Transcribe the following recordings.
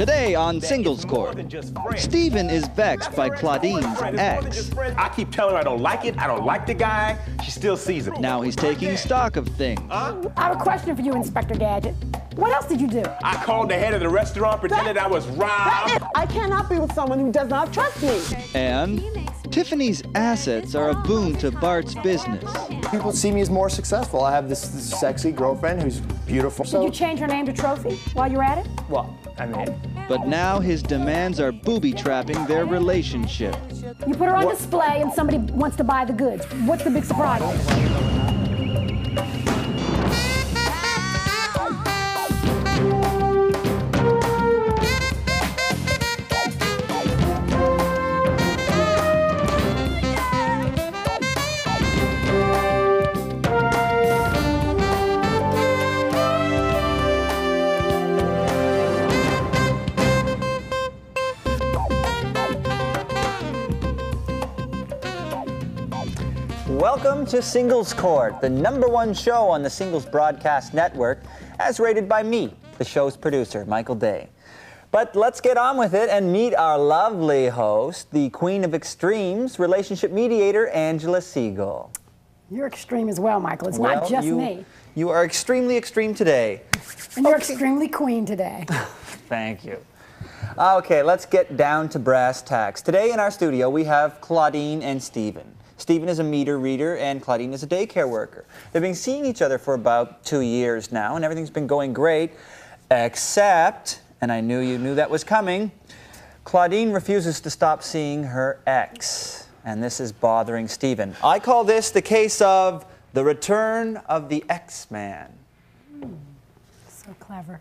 Today on Singles Court, Stephen is vexed by Claudine's ex. I keep telling her I don't like it, I don't like the guy. She still sees him. Now he's taking stock of things. I have a question for you, Inspector Gadget. What else did you do? I called the head of the restaurant, pretended I was robbed. I cannot be with someone who does not trust me. And Tiffany's assets are a boon to Bart's business. People see me as more successful. I have this sexy girlfriend who's beautiful. Did you change her name to Trophy while you were at it? Well, I mean... But now his demands are booby-trapping their relationship. You put her on display and somebody wants to buy the goods. What's the big surprise? Welcome to Singles Court, the #1 show on the Singles Broadcast Network, as rated by me, the show's producer, Michael Day. But let's get on with it and meet our lovely host, the Queen of Extremes, relationship mediator, Angela Siegel. You're extreme as well, Michael. It's not just me. You are extremely extreme today. And you're extremely queen today. Thank you. Okay, let's get down to brass tacks. Today in our studio, we have Claudine and Stephen. Stephen is a meter reader and Claudine is a daycare worker. They've been seeing each other for about 2 years now and everything's been going great, except, and I knew you knew that was coming, Claudine refuses to stop seeing her ex. And this is bothering Stephen. I call this the case of the return of the ex-man. So clever.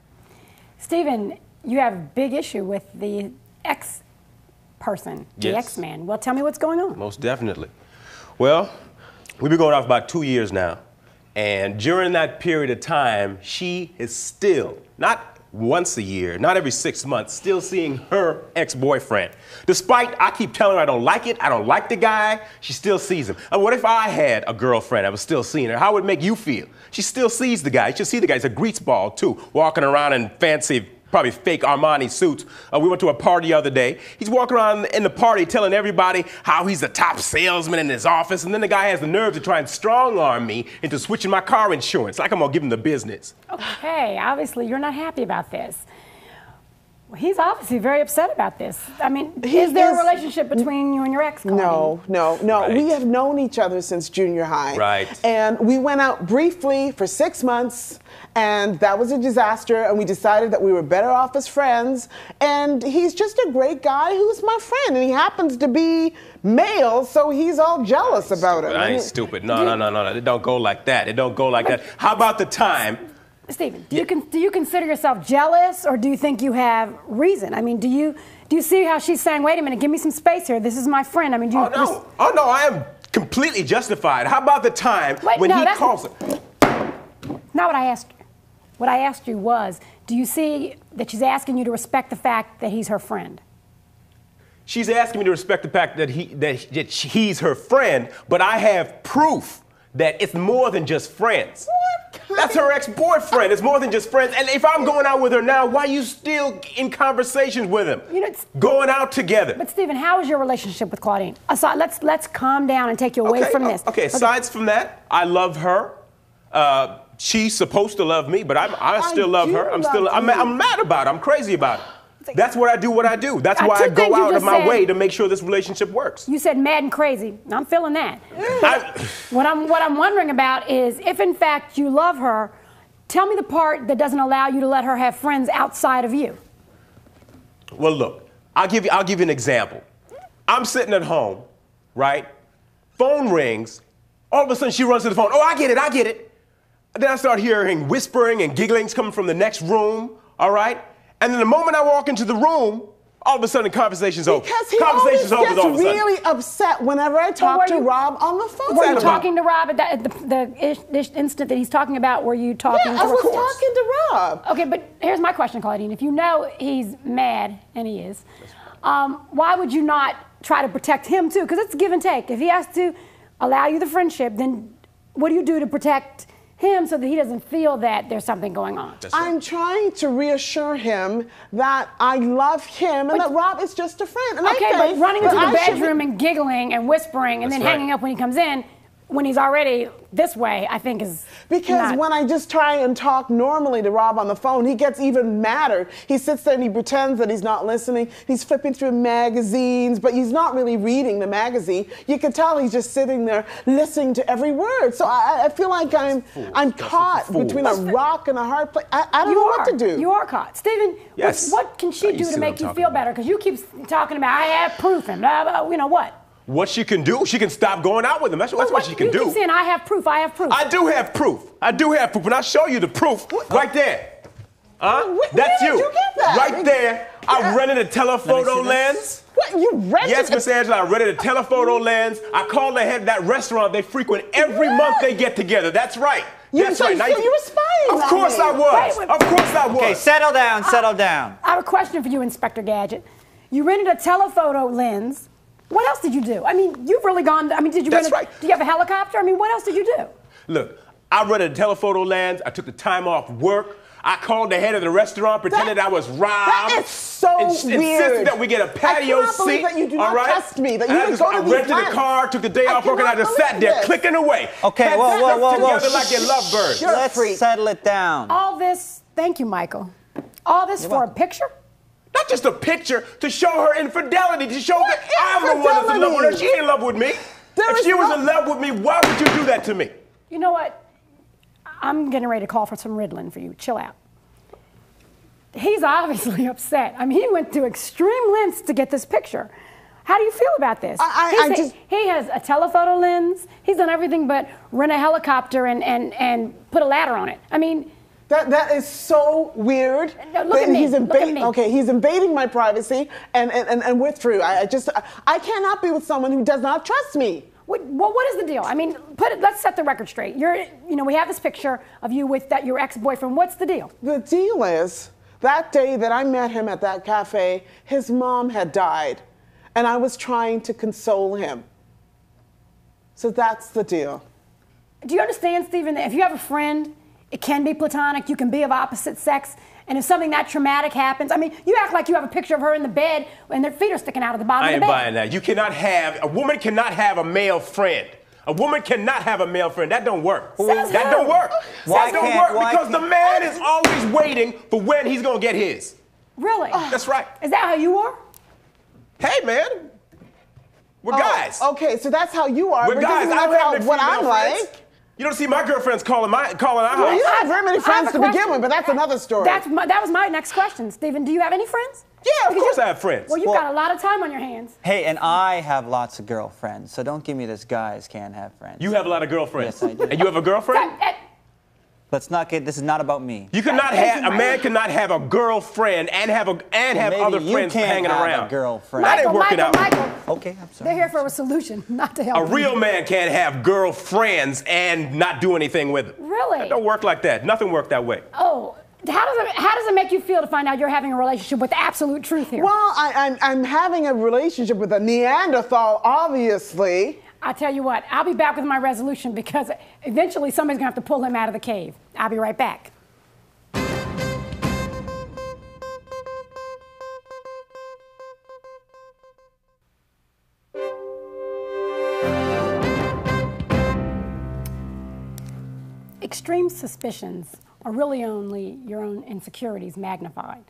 Stephen, you have a big issue with the ex-person, the ex-man. Well, tell me what's going on. Most definitely. Well, we've been going off about 2 years now, and during that period of time, she is still, not once a year, not every 6 months, still seeing her ex-boyfriend. Despite I keep telling her I don't like it, I don't like the guy, she still sees him. And what if I had a girlfriend I was still seeing her? How would it make you feel? She still sees the guy. You should see the guy. He's a greaseball, too, walking around in fancy, probably fake Armani suits. We went to a party the other day. He's walking around in the party telling everybody how he's the top salesman in his office, and then the guy has the nerve to try and strong-arm me into switching my car insurance, like I'm gonna give him the business. Okay, obviously you're not happy about this. Well, he's obviously very upset about this. I mean, is there a relationship between you and your ex? No. Right. We have known each other since junior high. Right. And we went out briefly for 6 months, and that was a disaster, and we decided that we were better off as friends. And he's just a great guy who's my friend, and he happens to be male, so he's all jealous about it. I ain't stupid. No. It don't go like that. It don't go like that. How about the time? Stephen, do you consider yourself jealous, or do you think you have reason? I mean, do you see how she's saying, wait a minute, give me some space here, this is my friend? I mean, do you... Oh, no, I am completely justified. How about the time when he calls her? Not what I asked you. What I asked you was, do you see that she's asking you to respect the fact that he's her friend? She's asking me to respect the fact that he's her friend, but I have proof that it's more than just friends. That's her ex-boyfriend. It's more than just friends. And if I'm going out with her now, why are you still in conversations with him? You know, going out together. But Stephen, how is your relationship with Claudine? Let's calm down and take you away from this. Okay, aside from that, I love her. She's supposed to love me, but I still love her. I'm mad about it. I'm crazy about it. That's what I do. That's why I go out of my way to make sure this relationship works. You said mad and crazy. I'm feeling that. What I'm wondering about is, if in fact you love her, tell me the part that doesn't allow you to let her have friends outside of you. Well, look, I'll give you an example. I'm sitting at home, right? Phone rings. All of a sudden she runs to the phone. Oh, I get it. And then I start hearing whispering and gigglings coming from the next room, all right? And then the moment I walk into the room, all of a sudden the conversation's over. Because he always gets really upset whenever I talk to Rob on the phone. Were you talking to Rob at the instant that he's talking about? Were you talking to I was talking to Rob. Okay, but here's my question, Claudine. If you know he's mad, and he is, why would you not try to protect him too? Because it's give and take. If he has to allow you the friendship, then what do you do to protect him so that he doesn't feel that there's something going on? I'm trying to reassure him that I love him and that Rob is just a friend. And Okay, but running into the bedroom and giggling and whispering and then hanging up when he comes in, when he's already this way, I think is Because not... when I just try and talk normally to Rob on the phone, he gets even madder. He sits there and he pretends that he's not listening. He's flipping through magazines, but he's not really reading the magazine. You can tell he's just sitting there listening to every word. So I feel like I'm caught between a rock and a hard place. I don't know what to do. You are caught. Stephen, Yes. what can she do to make you feel better? Because you keep talking about, I have proof and blah, blah, you know what? What she can do, she can stop going out with him. That's what she can do. You keep saying, I have proof, I have proof. I do have proof. I do have proof. And I'll show you the proof right there. That's where you. did you get that? Right there. I rented a telephoto lens. What, you rented? Yes, Miss Angela, I rented a telephoto lens. I called the head of that restaurant they frequent every month they get together. That's right. That's right. So you were spying on Of course me. I was. Wait. Of course I was. Okay, settle down, settle down. I have a question for you, Inspector Gadget. You rented a telephoto lens. What else did you do? I mean, you've really gone, I mean, did you That's rent right. Do you have a helicopter? I mean, what else did you do? Look, I rented a telephoto lens. I took the time off work. I called the head of the restaurant, pretended I was robbed. That is so insisted weird. that we get a patio I cannot believe seat. that you do not trust me, that you And would go to I these rented plans. a car, took the day off work, and I cannot just sat believe there this. clicking away. Okay, Had whoa, stuff whoa, whoa, whoa. together like your lovebird. You're a Let's freak. settle it down. All this, thank you, Michael. All this for a picture? Not just a picture, to show her infidelity, to show that I'm the one that's in love with her. She ain't in love with me. If she was in love with me, why would you do that to me? You know what? I'm getting ready to call for some Ritalin for you. Chill out. He's obviously upset. I mean, he went to extreme lengths to get this picture. How do you feel about this? He has a telephoto lens. He's done everything but rent a helicopter and put a ladder on it. I mean... That is so weird. No, look at me. Look at me. Okay, he's invading my privacy, and we're through. I cannot be with someone who does not trust me. Well, what is the deal? I mean, let's set the record straight. We have this picture of you with your ex-boyfriend. What's the deal? The deal is, that day that I met him at that cafe, his mom had died, and I was trying to console him. So that's the deal. Do you understand, Stephen, that if you have a friend, it can be platonic, you can be of opposite sex, and if something that traumatic happens, I mean, you act like you have a picture of her in the bed and their feet are sticking out of the bottom of the bed. I ain't buying that. A woman cannot have a male friend. A woman cannot have a male friend. That don't work. That don't work. That don't work because the man is always waiting for when he's gonna get his. Really? That's right. Is that how you are? Hey, man. We're guys. Okay, so that's how you are. We're guys. I don't have what I'm friends. like. You don't see my girlfriends calling our house. Well, you don't have very many friends to begin with, but that's another story. That was my next question. Stephen, do you have any friends? Yeah, of course I have friends. Well, you've got a lot of time on your hands. Hey, and I have lots of girlfriends, so don't give me this guys can't have friends. You have a lot of girlfriends. Yes, I do. And you have a girlfriend? Let's not get, this is not about me. You cannot have, a man cannot have a girlfriend and have other friends hanging around. A girlfriend. That ain't working out. Michael. Okay, I'm sorry. They're here for a solution, not to help. A real man can't have girlfriends and not do anything with them. Really? It don't work like that. Nothing works that way. Oh, how does it make you feel to find out you're having a relationship with the absolute truth here? Well, I'm having a relationship with a Neanderthal, obviously. I tell you what, I'll be back with my resolution because eventually somebody's gonna have to pull him out of the cave. I'll be right back. Extreme suspicions are really only your own insecurities magnified.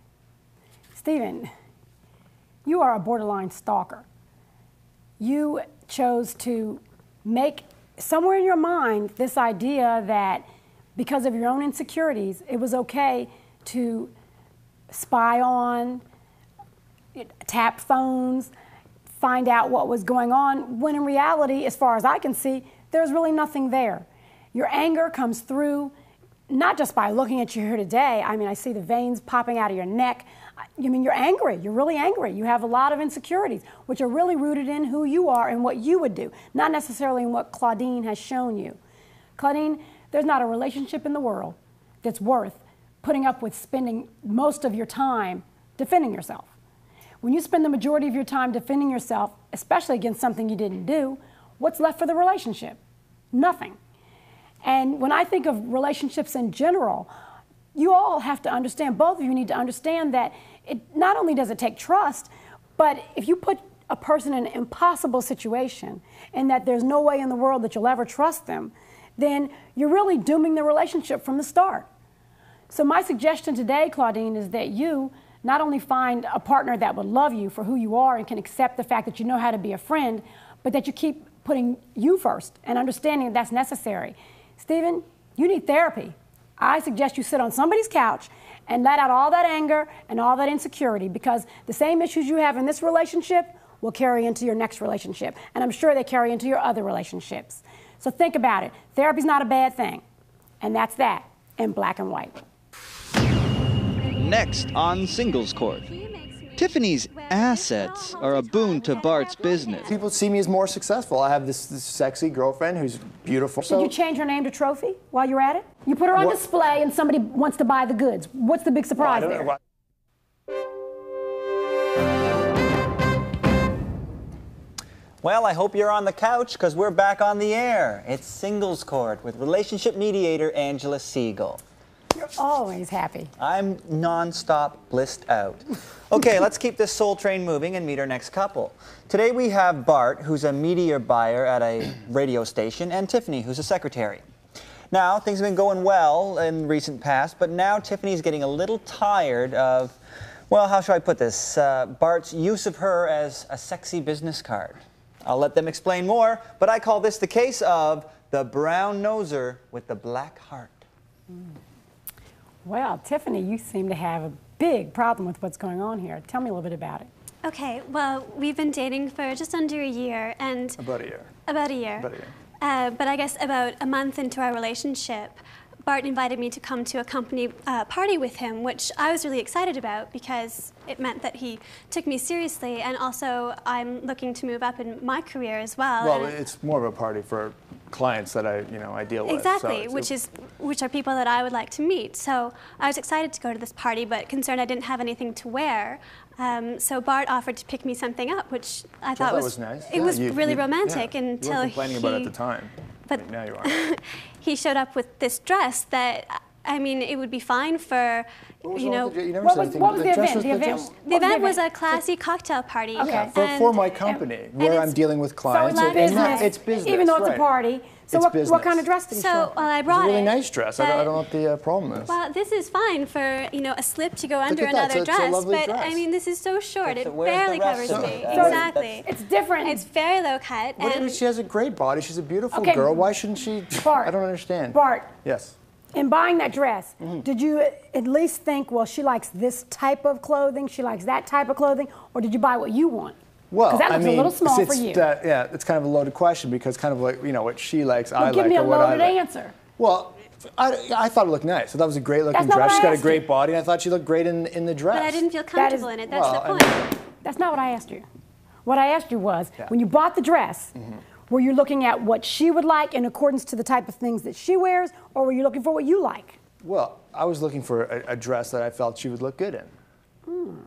Stephen, you are a borderline stalker. You chose to make somewhere in your mind this idea that because of your own insecurities, it was okay to spy on, tap phones, find out what was going on, when in reality, as far as I can see, there's really nothing there. Your anger comes through not just by looking at you here today. I mean, I see the veins popping out of your neck. I mean, you're angry. You're really angry. You have a lot of insecurities, which are really rooted in who you are and what you would do, not necessarily in what Claudine has shown you. Claudine, there's not a relationship in the world that's worth putting up with spending most of your time defending yourself. When you spend the majority of your time defending yourself, especially against something you didn't do, what's left for the relationship? Nothing. And when I think of relationships in general, you all have to understand, both of you need to understand that not only does it take trust, but if you put a person in an impossible situation and that there's no way in the world that you'll ever trust them, then you're really dooming the relationship from the start. So my suggestion today, Claudine, is that you not only find a partner that would love you for who you are and can accept the fact that you know how to be a friend, but that you keep putting you first and understanding that that's necessary. Stephen, you need therapy. I suggest you sit on somebody's couch and let out all that anger and all that insecurity, because the same issues you have in this relationship will carry into your next relationship. And I'm sure they carry into your other relationships. So think about it. Therapy's not a bad thing. And that's that in black and white. Next on Singles Court. Tiffany's assets are a boon to Bart's business. People see me as more successful. I have this sexy girlfriend who's beautiful. Did you change her name to Trophy while you're at it? You put her on display and somebody wants to buy the goods. What's the big surprise there? Well, I hope you're on the couch, because we're back on the air. It's Singles Court with relationship mediator Angela Siegel. You're always happy. I'm non-stop blissed out. Okay, let's keep this soul train moving and meet our next couple. Today we have Bart, who's a media buyer at a radio station, and Tiffany, who's a secretary. Now, things have been going well in recent past, but now Tiffany's getting a little tired of, well, how shall I put this, Bart's use of her as a sexy business card. I'll let them explain more, but I call this the case of the brown noser with the black heart. Well, Tiffany, you seem to have a big problem with what's going on here. Tell me a little bit about it. Okay, well, we've been dating for just under a year, and... About a year. About a year. About a year. But I guess about a month into our relationship, Bart invited me to come to a company party with him, which I was really excited about because it meant that he took me seriously, and also I'm looking to move up in my career as well. Well, it's more of a party for clients that I deal with. Exactly, so which are people that I would like to meet. So I was excited to go to this party, but concerned I didn't have anything to wear. So Bart offered to pick me something up, which I thought was nice. It was really romantic until you weren't complaining about it at the time. But I mean, now you are. He showed up with this dress that, I mean, it would be fine for, you know. What was the event? The event was a classy cocktail party. Okay. Yeah, for my company, where I'm dealing with clients. So it's business. It's business, even though it's a party. So what kind of dress did you show? So, well, I brought it. It's a really nice dress. I don't know what the problem is. Well, this is fine for, you know, a slip to go under Look at that. another It's a dress. lovely But, dress. I mean, this is so short. It Where's barely the rest covers of me. it? Exactly. It's different. It's very low cut. And She has a great body. She's a beautiful Okay, girl. Why shouldn't she? Bart, I don't understand. Bart. Yes. In buying that dress, did you at least think, well, she likes this type of clothing, she likes that type of clothing, or did you buy what you want? Well, that looks a little small for you. Yeah, it's kind of a loaded question because kind of like, you know, what she likes, I like, give me a or what I loaded like. answer. Well, I thought it looked nice. So that was a great looking That's not dress. what She's I got a asked great you. body, and I thought she looked great in the dress. But I didn't feel comfortable in it. That's well, the point. That's not what I asked you. What I asked you was, when you bought the dress, were you looking at what she would like in accordance to the type of things that she wears, or were you looking for what you like? Well, I was looking for a dress that I felt she would look good in.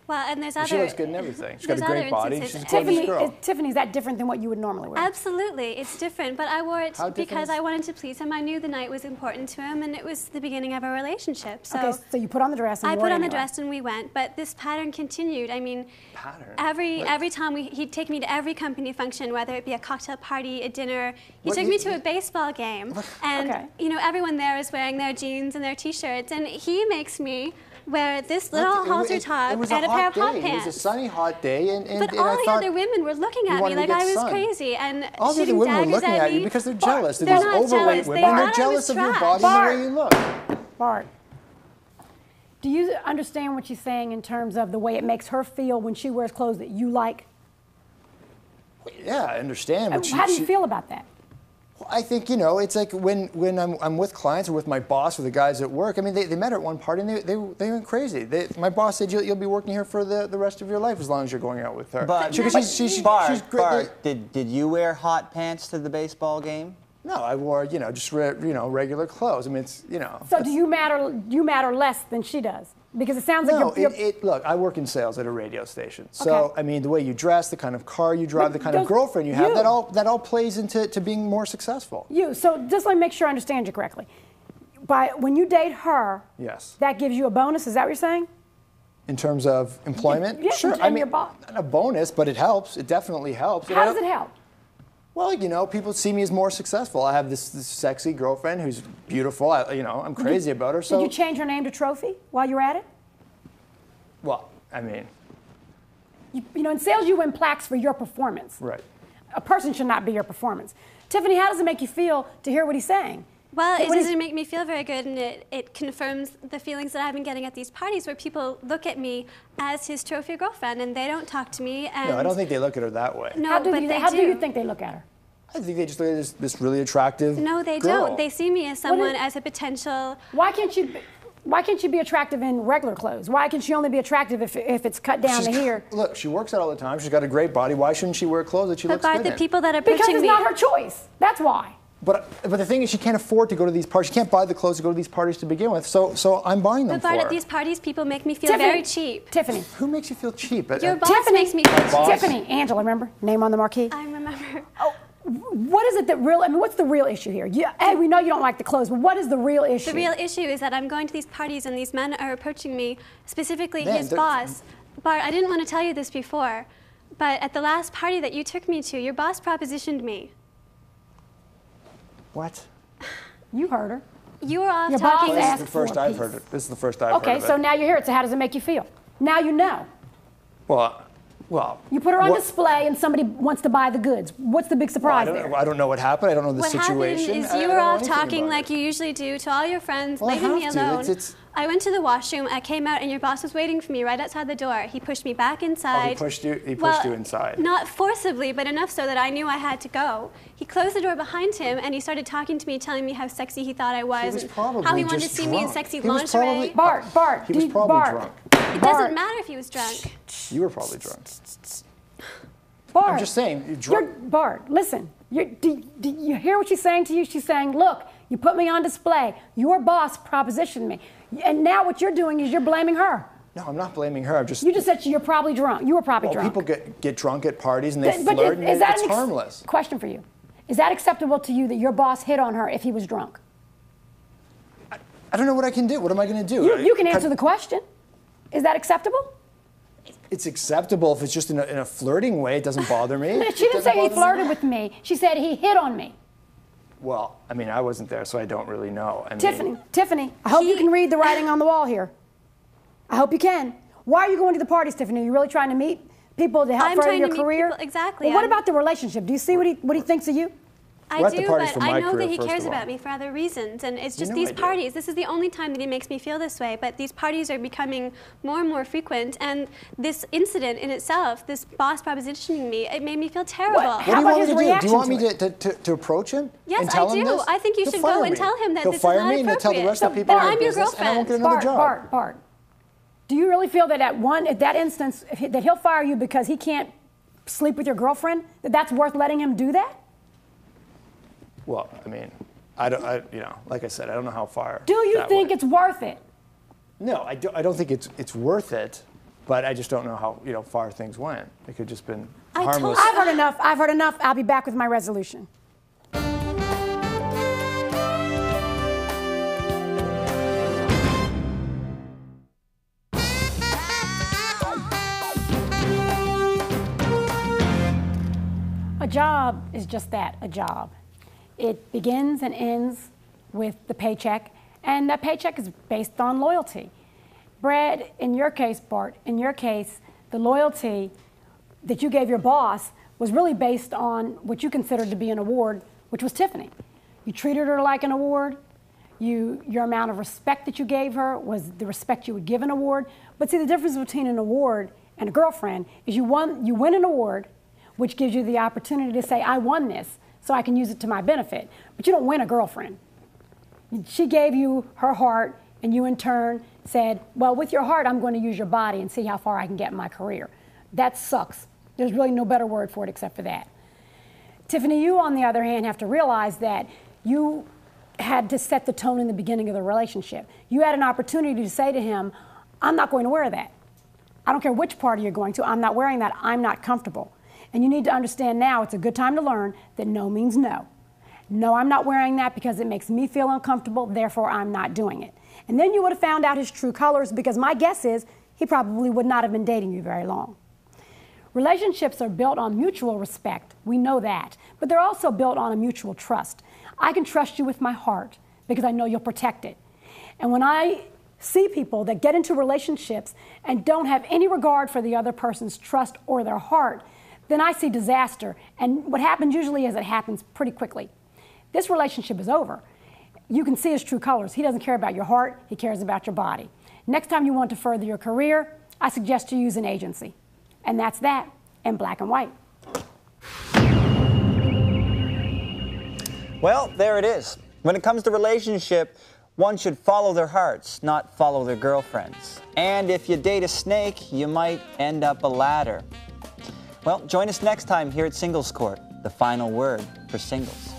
Well, and there's other. She looks good in everything. She's got a there's great other body. instances. She's a gorgeous girl. Tiffany, is that different than what you would normally wear? Absolutely, it's different, but I wore it How different because is- I wanted to please him. I knew the night was important to him, and it was the beginning of our relationship. So, Okay, so you put on the dress and I you put wore it on the anyway. dress and we went, but this pattern continued. I mean, Pattern? every time he'd take me to every company function, whether it be a cocktail party, a dinner. He What, took you- me to a baseball game, and Okay. you know everyone there is wearing their jeans and their t-shirts, and he makes me wear this little halter top It was and a pair of hot day. pants. It was a sunny, hot day, and But and all I the thought other women were looking you at me wanted to like get I was sun. crazy and all the other shooting women were daggers looking at you me. because they're jealous. They're There's not overweight jealous. women, They and they're thought I jealous was of your trash. body and the way you look. Bart, do you understand what she's saying in terms of the way it makes her feel when she wears clothes that you like? Yeah, I understand. But How do you feel about that? I think, you know, it's like when I'm with clients or with my boss or the guys at work. I mean, they met at one party and they went crazy. My boss said, you'll be working here for the rest of your life as long as you're going out with her. But she's Bart, great. Bart, did you wear hot pants to the baseball game? No, I wore, you know, just regular clothes. I mean, it's, you know. So do you matter less than she does? Because it sounds like look, I work in sales at a radio station. So, I mean, the way you dress, the kind of car you drive, the kind of girlfriend you have, that all plays into being more successful. So just let me make sure I understand you correctly. When you date her, yes, that gives you a bonus, is that what you're saying? In terms of employment? Yeah, sure. I mean, not a bonus, but it helps. It definitely helps. How does it help? Well, you know, people see me as more successful. I have this sexy girlfriend who's beautiful. I'm crazy about her. So did you change her name to Trophy while you were at it? Well, I mean, you know, in sales you win plaques for your performance. Right. A person should not be your performance. Tiffany, how does it make you feel to hear what he's saying? Well, it doesn't make me feel very good, and it confirms the feelings that I've been getting at these parties where people look at me as his trophy girlfriend, and they don't talk to me. And no, I don't think they look at her that way. No, how do you think they look at her? I think they just look at this really attractive No, they girl. don't. They see me as someone, as a potential... Why can't you be attractive in regular clothes? Why can she only be attractive if it's cut down to here? Look, she works out all the time. She's got a great body. Why shouldn't she wear clothes that she looks good in? But the people that are pushing because it's me... not her choice. That's why. But the thing is, she can't afford to go to these parties. She can't buy the clothes to go to these parties to begin with. So I'm buying them for her. But at these parties, people make me feel very cheap. Tiffany. Who makes you feel cheap? Your boss makes me feel cheap. Tiffany, Angela, remember? Name on the marquee? I remember. Oh, what is it that what's the real issue here? Hey, we know you don't like the clothes, but what is the real issue? The real issue is that I'm going to these parties and these men are approaching me, specifically his boss. Bart, I didn't want to tell you this before, but at the last party that you took me to, your boss propositioned me. What? You heard her. You were off your talking. Boss this is the first I've heard it. This is the first I've heard of it. Okay, so now you're here. So how does it make you feel? Now you know. Well, you put her on display and somebody wants to buy the goods. What's the big surprise there? I don't know what happened. I don't know the what situation. What happened is you were off talking like you usually do to all your friends, leaving me alone. I went to the washroom. I came out, and your boss was waiting for me right outside the door. He pushed me back inside. Oh, he pushed you. He pushed you inside. Not forcibly, but enough so that I knew I had to go. He closed the door behind him, and he started talking to me, telling me how sexy he thought I was, and how he wanted to see me in sexy lingerie. Bart, he was probably drunk. It doesn't matter if he was drunk. You were probably drunk. Bart, I'm just saying, you're drunk. Bart, listen. Do you hear what she's saying to you? She's saying, look, you put me on display. Your boss propositioned me. And now what you're doing is you're blaming her. No, I'm not blaming her. You just said you're probably drunk. You were probably drunk. People get drunk at parties and they flirt, and it's harmless. Question for you. Is that acceptable to you that your boss hit on her if he was drunk? I don't know what I can do. What am I going to do? You can answer the question. Is that acceptable? It's acceptable if it's just in a flirting way. It doesn't bother me. She didn't say he flirted with me. She said he hit on me. Well, I mean, I wasn't there, so I don't really know. Tiffany, I hope you can read the writing on the wall here. I hope you can. Why are you going to the parties, Tiffany? Are you really trying to meet people to help further your career? Exactly. Well, what about the relationship? Do you see what he thinks of you? I do, but I know that he cares about me for other reasons, and it's just these parties. This is the only time that he makes me feel this way, but these parties are becoming more and more frequent, and this incident in itself, this boss propositioning me, it made me feel terrible. What do you want me to do? Do you want me to approach him? Yes, and tell I do. him this? I think you should go and tell him that this is not appropriate. He'll fire me and tell the rest of the people in I'm the your business, and I won't get another job. Bart, do you really feel that at that instance, that he'll fire you because he can't sleep with your girlfriend? That's worth letting him do that? Well, I mean, like I said, I don't know how far. Do you think it's worth it? No, I don't think it's worth it, but I just don't know how far things went. It could just been harmless. I've heard enough. I've heard enough. I'll be back with my resolution. A job is just that, a job. It begins and ends with the paycheck, and that paycheck is based on loyalty. Brad, in your case, Bart, in your case, the loyalty that you gave your boss was really based on what you considered to be an award, which was Tiffany. You treated her like an award. Your amount of respect that you gave her was the respect you would give an award. But see, the difference between an award and a girlfriend is you win an award, which gives you the opportunity to say, I won this, so I can use it to my benefit. But you don't win a girlfriend. She gave you her heart, and you in turn said, well, with your heart, I'm going to use your body and see how far I can get in my career. That sucks. There's really no better word for it except for that. Tiffany, you, on the other hand, have to realize that you had to set the tone in the beginning of the relationship. You had an opportunity to say to him, I'm not going to wear that. I don't care which party you're going to, I'm not wearing that, I'm not comfortable. And you need to understand now, it's a good time to learn that no means no. No, I'm not wearing that because it makes me feel uncomfortable, therefore I'm not doing it. And then you would have found out his true colors, because my guess is he probably would not have been dating you very long. Relationships are built on mutual respect, we know that, but they're also built on a mutual trust. I can trust you with my heart because I know you'll protect it. And when I see people that get into relationships and don't have any regard for the other person's trust or their heart, then I see disaster. And what happens usually is it happens pretty quickly. This relationship is over. You can see his true colors. He doesn't care about your heart, he cares about your body. Next time you want to further your career, I suggest you use an agency. And that's that in black and white. Well, there it is. When it comes to relationship, one should follow their hearts, not follow their girlfriends. And if you date a snake, you might end up a ladder. Well, join us next time here at Singles Court, the final word for singles.